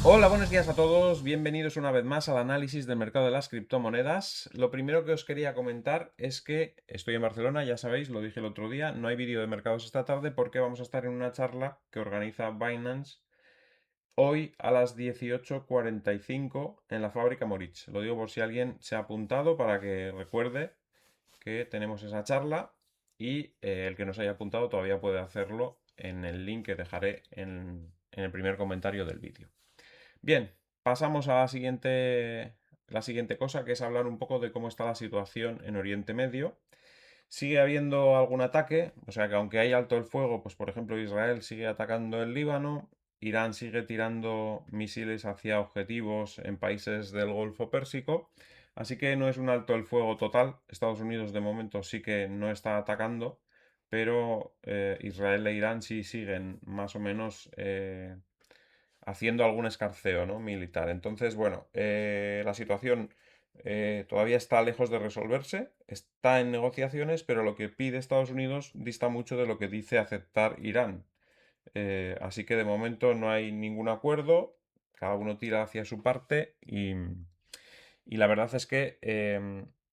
Hola, buenos días a todos. Bienvenidos una vez más al análisis del mercado de las criptomonedas. Lo primero que os quería comentar es que estoy en Barcelona, ya sabéis, lo dije el otro día, no hay vídeo de mercados esta tarde porque vamos a estar en una charla que organiza Binance hoy a las 18:45 en la fábrica Moritz. Lo digo por si alguien se ha apuntado para que recuerde que tenemos esa charla y el que no se haya apuntado todavía puede hacerlo en el link que dejaré en el primer comentario del vídeo. Bien, pasamos a la siguiente cosa, que es hablar un poco de cómo está la situación en Oriente Medio. Sigue habiendo algún ataque, o sea que aunque hay alto el fuego, pues por ejemplo Israel sigue atacando el Líbano, Irán sigue tirando misiles hacia objetivos en países del Golfo Pérsico, así que no es un alto el fuego total. Estados Unidos de momento sí que no está atacando, pero Israel e Irán sí siguen más o menos haciendo algún escarceo, ¿no?, militar. Entonces, bueno, la situación todavía está lejos de resolverse, está en negociaciones, pero lo que pide Estados Unidos dista mucho de lo que dice aceptar Irán. Así que de momento no hay ningún acuerdo, cada uno tira hacia su parte y la verdad es que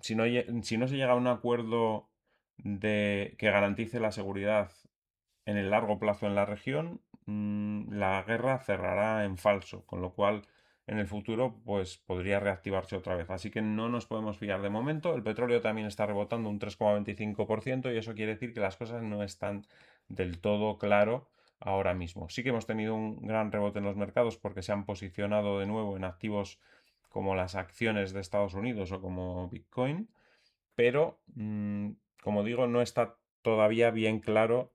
si no se llega a un acuerdo que garantice la seguridad en el largo plazo en la región, la guerra cerrará en falso, con lo cual en el futuro pues podría reactivarse otra vez. Así que no nos podemos fiar de momento. El petróleo también está rebotando un 3,25% y eso quiere decir que las cosas no están del todo claro ahora mismo. Sí que hemos tenido un gran rebote en los mercados porque se han posicionado de nuevo en activos como las acciones de Estados Unidos o como Bitcoin, pero como digo, no está todavía bien claro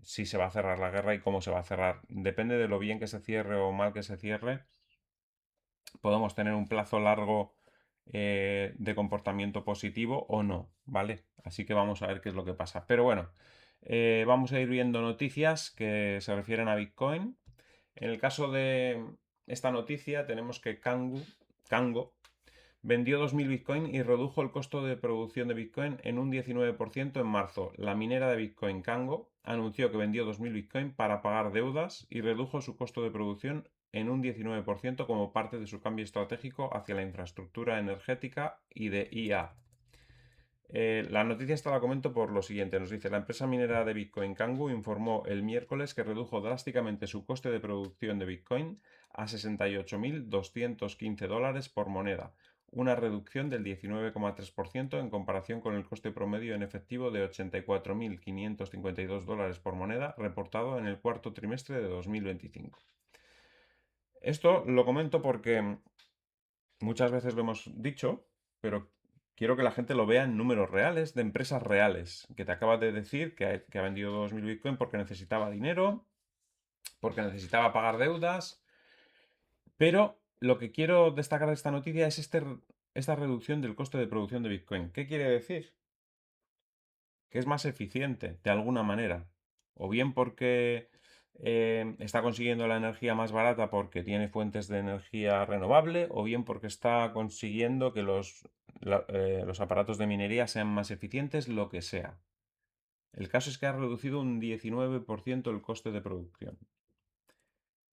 si se va a cerrar la guerra y cómo se va a cerrar. Depende de lo bien que se cierre o mal que se cierre. Podemos tener un plazo largo de comportamiento positivo o no, ¿vale? Así que vamos a ver qué es lo que pasa. Pero bueno, vamos a ir viendo noticias que se refieren a Bitcoin. En el caso de esta noticia tenemos que Cango vendió 2.000 Bitcoin y redujo el costo de producción de Bitcoin en un 19% en marzo. La minera de Bitcoin Cango anunció que vendió 2.000 Bitcoin para pagar deudas y redujo su costo de producción en un 19% como parte de su cambio estratégico hacia la infraestructura energética y de IA. La noticia esta la comento por lo siguiente. Nos dice, la empresa minera de Bitcoin Cango informó el miércoles que redujo drásticamente su coste de producción de Bitcoin a $68.215 por moneda, una reducción del 19,3% en comparación con el coste promedio en efectivo de $84.552 por moneda reportado en el cuarto trimestre de 2025. Esto lo comento porque muchas veces lo hemos dicho, pero quiero que la gente lo vea en números reales de empresas reales. Que te acaba de decir que ha vendido 2.000 Bitcoin porque necesitaba dinero, porque necesitaba pagar deudas. Pero lo que quiero destacar de esta noticia es esta reducción del coste de producción de Bitcoin. ¿Qué quiere decir? Que es más eficiente, de alguna manera. O bien porque está consiguiendo la energía más barata porque tiene fuentes de energía renovable, o bien porque está consiguiendo que los aparatos de minería sean más eficientes, lo que sea. El caso es que ha reducido un 19% el coste de producción.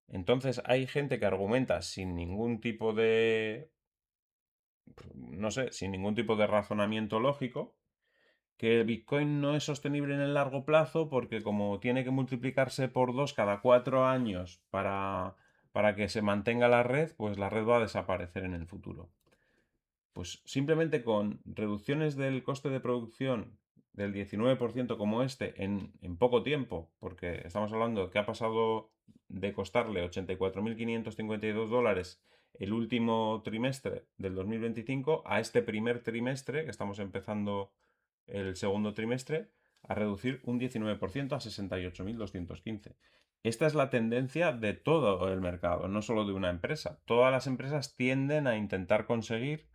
Entonces hay gente que argumenta sin ningún tipo de, no sé, sin ningún tipo de razonamiento lógico, que el Bitcoin no es sostenible en el largo plazo porque como tiene que multiplicarse por 2 cada 4 años para que se mantenga la red, pues la red va a desaparecer en el futuro. Pues simplemente con reducciones del coste de producción del 19% como este en poco tiempo, porque estamos hablando que ha pasado de costarle $84.552 el último trimestre del 2025 a este primer trimestre, que estamos empezando el segundo trimestre, a reducir un 19% a 68.215. Esta es la tendencia de todo el mercado, no solo de una empresa. Todas las empresas tienden a intentar conseguir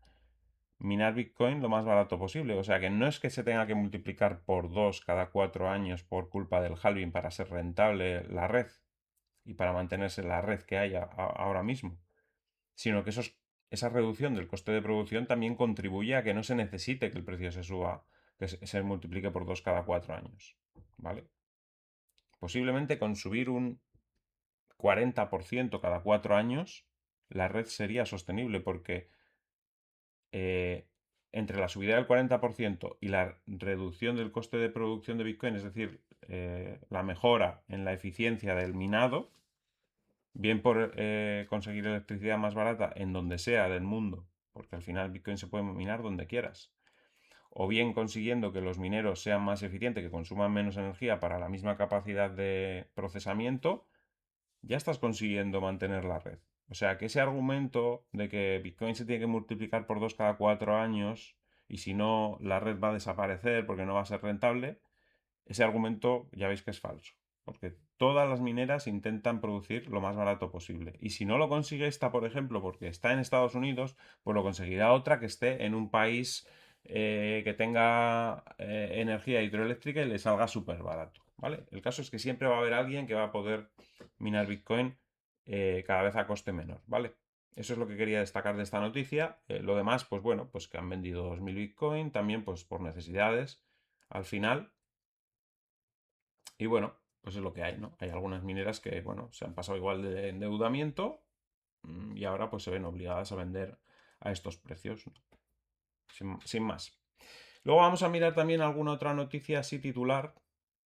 minar Bitcoin lo más barato posible. O sea que no es que se tenga que multiplicar por 2 cada 4 años por culpa del halving para ser rentable la red y para mantenerse la red que hay ahora mismo, sino que esa reducción del coste de producción también contribuye a que no se necesite que el precio se suba, que se multiplique por 2 cada 4 años. ¿Vale? Posiblemente con subir un 40% cada 4 años, la red sería sostenible porque entre la subida del 40% y la reducción del coste de producción de Bitcoin, es decir, la mejora en la eficiencia del minado, bien por conseguir electricidad más barata en donde sea del mundo, porque al final Bitcoin se puede minar donde quieras, o bien consiguiendo que los mineros sean más eficientes, que consuman menos energía para la misma capacidad de procesamiento, ya estás consiguiendo mantener la red. O sea, que ese argumento de que Bitcoin se tiene que multiplicar por 2 cada 4 años y si no la red va a desaparecer porque no va a ser rentable, ese argumento ya veis que es falso. Porque todas las mineras intentan producir lo más barato posible. Y si no lo consigue esta, por ejemplo, porque está en Estados Unidos, pues lo conseguirá otra que esté en un país que tenga energía hidroeléctrica y le salga súper barato. ¿Vale? El caso es que siempre va a haber alguien que va a poder minar Bitcoin cada vez a coste menor. ¿Vale? Eso es lo que quería destacar de esta noticia. Lo demás, pues bueno, pues que han vendido 2000 Bitcoin, también pues por necesidades al final. Y bueno, pues es lo que hay, ¿no? Hay algunas mineras que, bueno, se han pasado igual de endeudamiento y ahora pues se ven obligadas a vender a estos precios, ¿no? Sin más. Luego vamos a mirar también alguna otra noticia así titular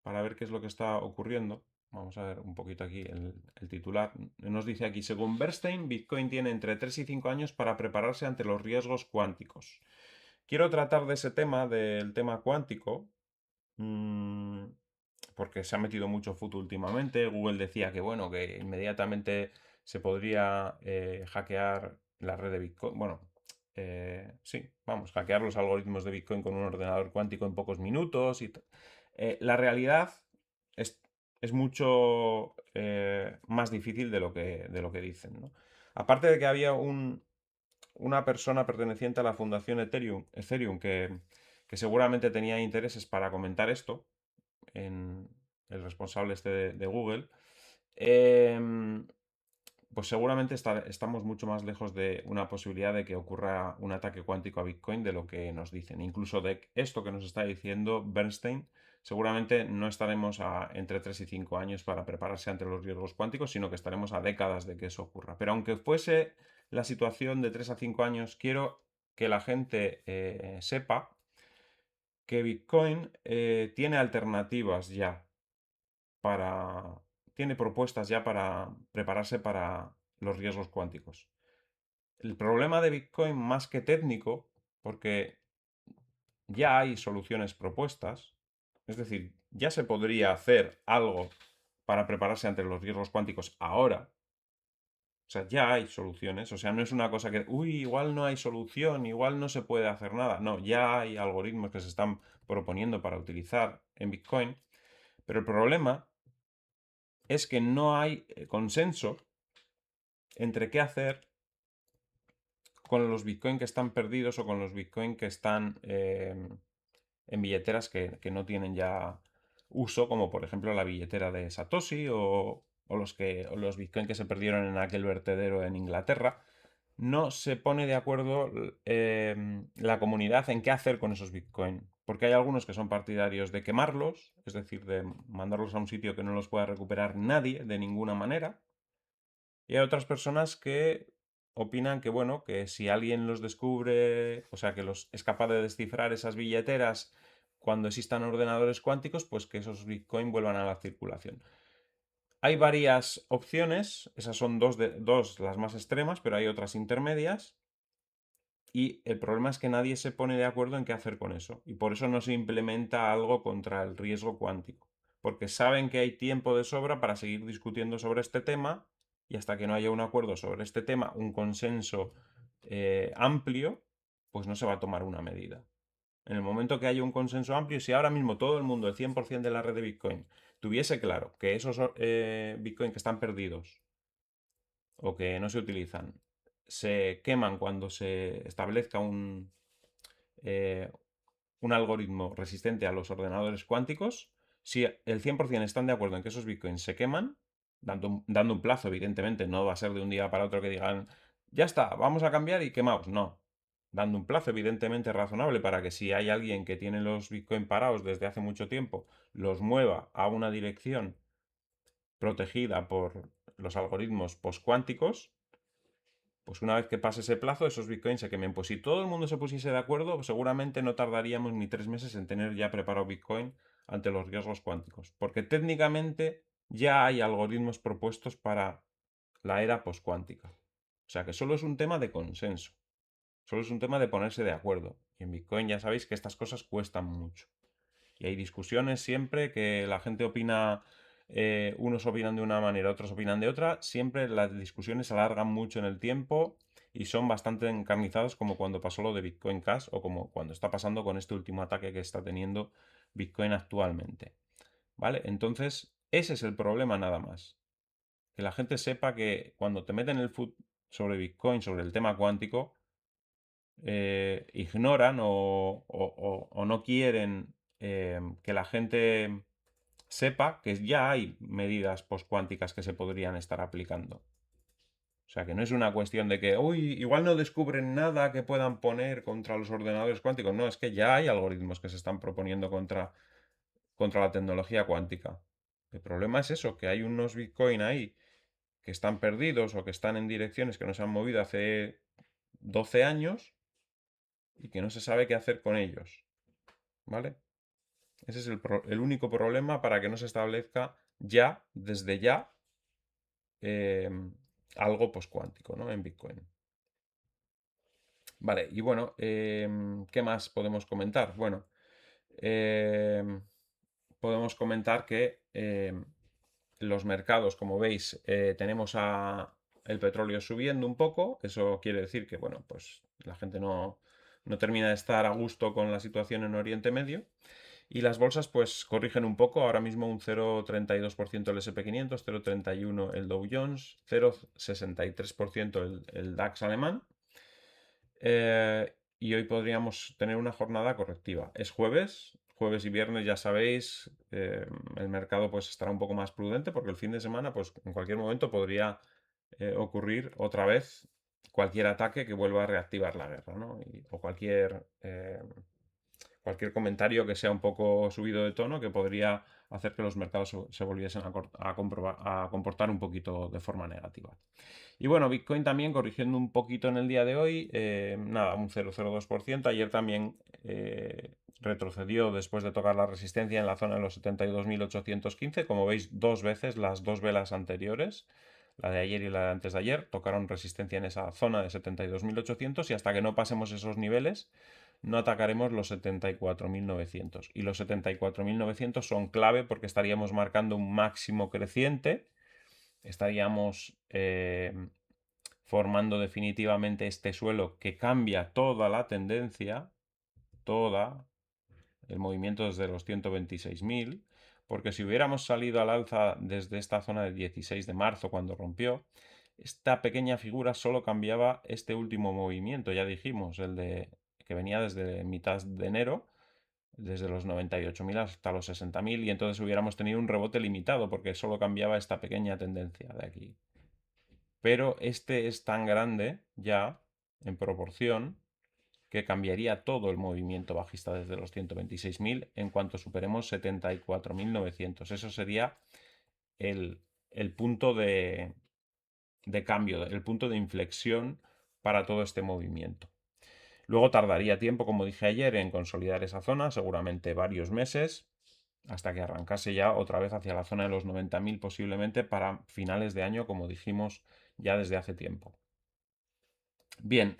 para ver qué es lo que está ocurriendo. Vamos a ver un poquito aquí el titular. Nos dice aquí, según Bernstein, Bitcoin tiene entre 3 y 5 años para prepararse ante los riesgos cuánticos. Quiero tratar de ese tema, del tema cuántico, mm, porque se ha metido mucho foot últimamente. Google decía que, bueno, que inmediatamente se podría hackear la red de Bitcoin. Bueno, sí, vamos, hackear los algoritmos de Bitcoin con un ordenador cuántico en pocos minutos. La realidad es, es mucho más difícil de lo que dicen, ¿no? Aparte de que había una persona perteneciente a la fundación Ethereum que seguramente tenía intereses para comentar esto, en el responsable este de Google, em, pues seguramente estamos mucho más lejos de una posibilidad de que ocurra un ataque cuántico a Bitcoin de lo que nos dicen. Incluso de esto que nos está diciendo Bernstein, seguramente no estaremos entre 3 y 5 años para prepararse ante los riesgos cuánticos, sino que estaremos a décadas de que eso ocurra. Pero aunque fuese la situación de 3 a 5 años, quiero que la gente sepa que Bitcoin tiene alternativas ya para... tiene propuestas ya para prepararse para los riesgos cuánticos. El problema de Bitcoin más que técnico, porque ya hay soluciones propuestas, es decir, ya se podría hacer algo para prepararse ante los riesgos cuánticos ahora. O sea, ya hay soluciones. O sea, no es una cosa que, uy, igual no hay solución, igual no se puede hacer nada. No, ya hay algoritmos que se están proponiendo para utilizar en Bitcoin. Pero el problema es que no hay consenso entre qué hacer con los Bitcoin que están perdidos o con los Bitcoin que están en billeteras que no tienen ya uso, como por ejemplo la billetera de Satoshi o los Bitcoin que se perdieron en aquel vertedero en Inglaterra. No se pone de acuerdo la comunidad en qué hacer con esos Bitcoin. Porque hay algunos que son partidarios de quemarlos, es decir, de mandarlos a un sitio que no los pueda recuperar nadie de ninguna manera. Y hay otras personas que opinan que, bueno, que si alguien los descubre, o sea, que es capaz de descifrar esas billeteras cuando existan ordenadores cuánticos, pues que esos Bitcoin vuelvan a la circulación. Hay varias opciones, esas son dos las más extremas, pero hay otras intermedias. Y el problema es que nadie se pone de acuerdo en qué hacer con eso. Y por eso no se implementa algo contra el riesgo cuántico. Porque saben que hay tiempo de sobra para seguir discutiendo sobre este tema y hasta que no haya un acuerdo sobre este tema, un consenso amplio, pues no se va a tomar una medida. En el momento que haya un consenso amplio, si ahora mismo todo el mundo, el 100% de la red de Bitcoin, tuviese claro que esos Bitcoin que están perdidos o que no se utilizan se queman cuando se establezca eh, un algoritmo resistente a los ordenadores cuánticos, si el 100% están de acuerdo en que esos bitcoins se queman, dando un plazo, evidentemente, no va a ser de un día para otro que digan, ya está, vamos a cambiar y quemaos. No, dando un plazo evidentemente razonable para que si hay alguien que tiene los bitcoins parados desde hace mucho tiempo, los mueva a una dirección protegida por los algoritmos postcuánticos, pues una vez que pase ese plazo, esos bitcoins se quemen. Pues si todo el mundo se pusiese de acuerdo, seguramente no tardaríamos ni 3 meses en tener ya preparado bitcoin ante los riesgos cuánticos. Porque técnicamente ya hay algoritmos propuestos para la era postcuántica. O sea que solo es un tema de consenso. Solo es un tema de ponerse de acuerdo. Y en Bitcoin ya sabéis que estas cosas cuestan mucho. Y hay discusiones siempre que la gente opina, unos opinan de una manera, otros opinan de otra. Siempre las discusiones se alargan mucho en el tiempo y son bastante encarnizadas, como cuando pasó lo de Bitcoin Cash o como cuando está pasando con este último ataque que está teniendo Bitcoin actualmente. ¿Vale? Entonces, ese es el problema nada más. Que la gente sepa que cuando te meten el food sobre Bitcoin, sobre el tema cuántico, ignoran o no quieren que la gente sepa que ya hay medidas postcuánticas que se podrían estar aplicando. O sea, que no es una cuestión de que, uy, igual no descubren nada que puedan poner contra los ordenadores cuánticos. No, es que ya hay algoritmos que se están proponiendo contra la tecnología cuántica. El problema es eso, que hay unos Bitcoin ahí que están perdidos o que están en direcciones que no se han movido hace 12 años y que no se sabe qué hacer con ellos. ¿Vale? Ese es el único problema para que no se establezca ya, desde ya, eh, algo postcuántico, ¿no? En Bitcoin. Vale, y bueno, ¿qué más podemos comentar? Bueno, podemos comentar que los mercados, como veis, tenemos el petróleo subiendo un poco. Eso quiere decir que, bueno, pues la gente no termina de estar a gusto con la situación en Oriente Medio. Y las bolsas pues corrigen un poco, ahora mismo un 0,32% el SP500, 0,31% el Dow Jones, 0,63% el DAX alemán. Y hoy podríamos tener una jornada correctiva. Es jueves y viernes ya sabéis, el mercado pues estará un poco más prudente porque el fin de semana pues en cualquier momento podría ocurrir otra vez cualquier ataque que vuelva a reactivar la guerra, ¿no? O cualquier comentario que sea un poco subido de tono que podría hacer que los mercados se volviesen a comportar un poquito de forma negativa. Y bueno, Bitcoin también corrigiendo un poquito en el día de hoy, nada, un 0,02%. Ayer también retrocedió después de tocar la resistencia en la zona de los 72.815. Como veis, dos veces las dos velas anteriores, la de ayer y la de antes de ayer, tocaron resistencia en esa zona de 72.800 y hasta que no pasemos esos niveles no atacaremos los 74.900. Y los 74.900 son clave porque estaríamos marcando un máximo creciente, estaríamos formando definitivamente este suelo que cambia toda la tendencia, toda el movimiento desde los 126.000, porque si hubiéramos salido al alza desde esta zona de 16 de marzo cuando rompió, esta pequeña figura solo cambiaba este último movimiento, ya dijimos, el de que venía desde mitad de enero, desde los 98.000 hasta los 60.000, y entonces hubiéramos tenido un rebote limitado porque solo cambiaba esta pequeña tendencia de aquí. Pero este es tan grande ya en proporción que cambiaría todo el movimiento bajista desde los 126.000 en cuanto superemos 74.900. Eso sería el, el punto de cambio, el punto de inflexión para todo este movimiento. Luego tardaría tiempo, como dije ayer, en consolidar esa zona, seguramente varios meses, hasta que arrancase ya otra vez hacia la zona de los 90.000 posiblemente para finales de año, como dijimos ya desde hace tiempo. Bien,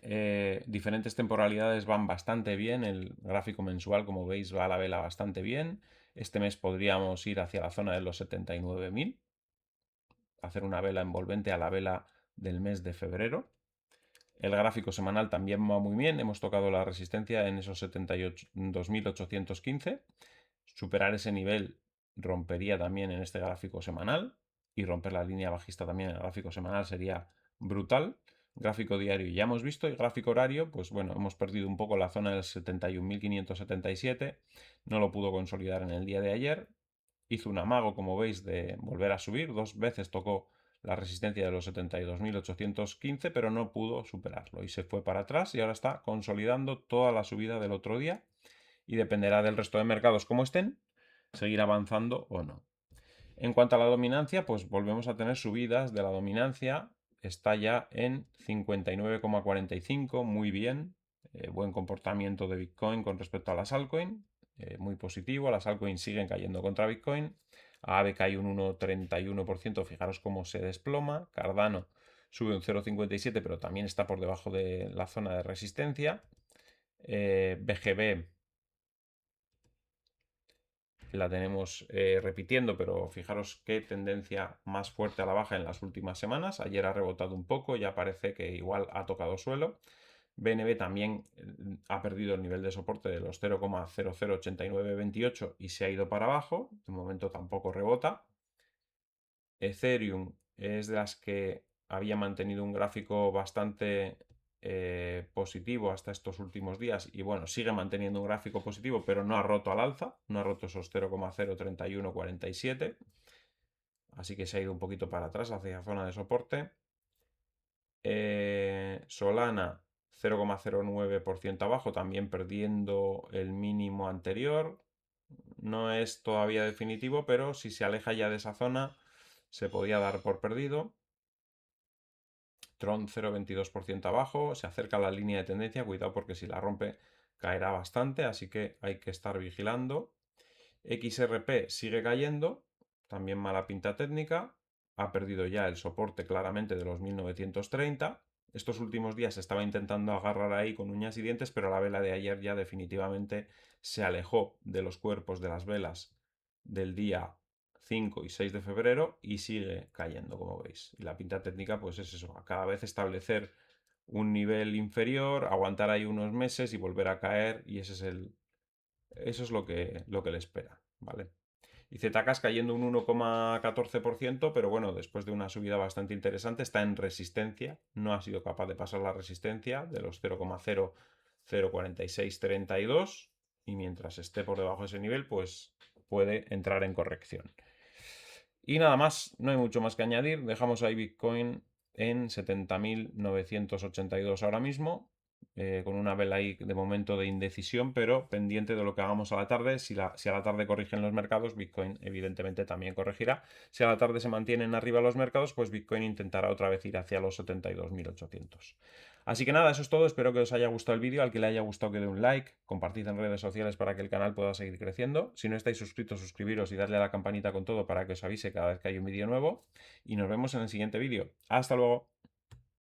diferentes temporalidades van bastante bien. El gráfico mensual, como veis, va a la vela bastante bien. Este mes podríamos ir hacia la zona de los 79.000, hacer una vela envolvente a la vela del mes de febrero. El gráfico semanal también va muy bien. Hemos tocado la resistencia en esos 72.815. Superar ese nivel rompería también en este gráfico semanal. Y romper la línea bajista también en el gráfico semanal sería brutal. Gráfico diario ya hemos visto. Y gráfico horario, pues bueno, hemos perdido un poco la zona del 71.577. No lo pudo consolidar en el día de ayer. Hizo un amago, como veis, de volver a subir. Dos veces tocó la resistencia de los 72.815, pero no pudo superarlo y se fue para atrás y ahora está consolidando toda la subida del otro día y dependerá del resto de mercados como estén, seguir avanzando o no. En cuanto a la dominancia, pues volvemos a tener subidas de la dominancia. Está ya en 59,45, muy bien. Buen comportamiento de Bitcoin con respecto a las altcoins, muy positivo. Las altcoins siguen cayendo contra Bitcoin. AAVE cae un 1,31%, fijaros cómo se desploma. Cardano sube un 0,57, pero también está por debajo de la zona de resistencia. BGB la tenemos repitiendo, pero fijaros qué tendencia más fuerte a la baja en las últimas semanas. Ayer ha rebotado un poco, ya parece que igual ha tocado suelo. BNB también ha perdido el nivel de soporte de los 0,008928 y se ha ido para abajo. De momento tampoco rebota. Ethereum es de las que había mantenido un gráfico bastante positivo hasta estos últimos días y bueno, sigue manteniendo un gráfico positivo, pero no ha roto al alza, no ha roto esos 0,03147, así que se ha ido un poquito para atrás hacia la zona de soporte. Solana 0,09% abajo, también perdiendo el mínimo anterior. No es todavía definitivo, pero si se aleja ya de esa zona, se podía dar por perdido. Tron 0,22% abajo, se acerca a la línea de tendencia, cuidado porque si la rompe caerá bastante, así que hay que estar vigilando. XRP sigue cayendo, también mala pinta técnica, ha perdido ya el soporte claramente de los 1930. Estos últimos días estaba intentando agarrar ahí con uñas y dientes, pero la vela de ayer ya definitivamente se alejó de los cuerpos de las velas del día 5 y 6 de febrero y sigue cayendo, como veis. Y la pinta técnica pues es eso, a cada vez establecer un nivel inferior, aguantar ahí unos meses y volver a caer y ese es eso es lo que le espera, ¿vale? Y ZK cayendo un 1,14%, pero bueno, después de una subida bastante interesante, está en resistencia, no ha sido capaz de pasar la resistencia de los 0,004632 y mientras esté por debajo de ese nivel, pues puede entrar en corrección. Y nada más, no hay mucho más que añadir, dejamos ahí Bitcoin en 70.982 ahora mismo, con una vela ahí de momento de indecisión, pero pendiente de lo que hagamos a la tarde. Si a la tarde corrigen los mercados, Bitcoin evidentemente también corregirá. Si a la tarde se mantienen arriba los mercados, pues Bitcoin intentará otra vez ir hacia los 72.800. Así que nada, eso es todo. Espero que os haya gustado el vídeo. Al que le haya gustado, que dé un like, compartid en redes sociales para que el canal pueda seguir creciendo. Si no estáis suscritos, suscribiros y darle a la campanita con todo para que os avise cada vez que hay un vídeo nuevo. Y nos vemos en el siguiente vídeo. Hasta luego.